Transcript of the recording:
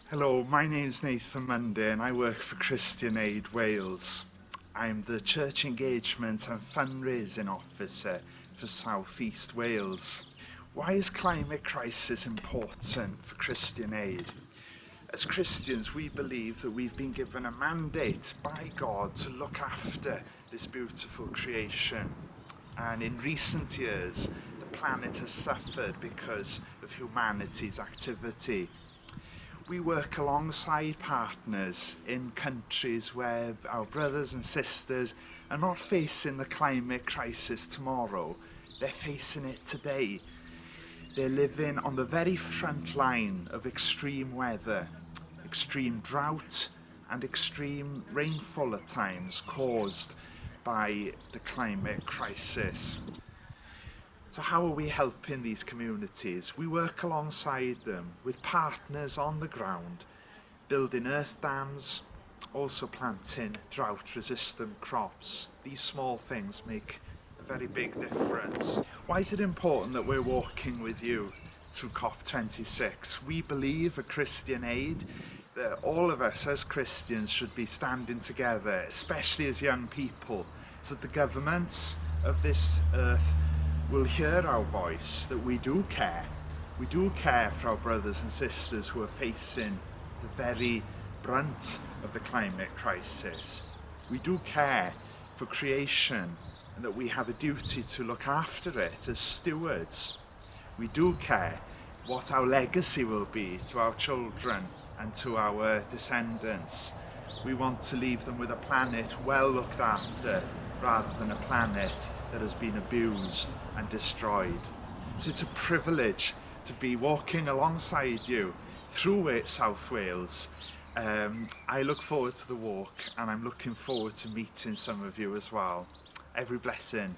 Hello, my name's Nathan Mundy and I work for Christian Aid Wales. I'm the Church Engagement and Fundraising Officer for South East Wales. Why is climate crisis important for Christian Aid? As Christians, we believe that we've been given a mandate by God to look after this beautiful creation. And in recent years, the planet has suffered because of humanity's activity. We work alongside partners in countries where our brothers and sisters are not facing the climate crisis tomorrow, they're facing it today. They're living on the very front line of extreme weather, extreme drought and extreme rainfall at times caused by the climate crisis. So how are we helping these communities? We work alongside them with partners on the ground, building earth dams, also planting drought-resistant crops. These small things make a very big difference. Why is it important that we're walking with you through COP26? We believe at Christian Aid that all of us as Christians should be standing together, especially as young people, so that the governments of this earth will hear our voice, that we do care. We do care for our brothers and sisters who are facing the very brunt of the climate crisis. We do care for creation and that we have a duty to look after it as stewards. We do care what our legacy will be to our children and to our descendants. We want to leave them with a planet well looked after, rather than a planet that has been abused and destroyed. So it's a privilege to be walking alongside you through South Wales. I look forward to the walk and I'm looking forward to meeting some of you as well. Every blessing.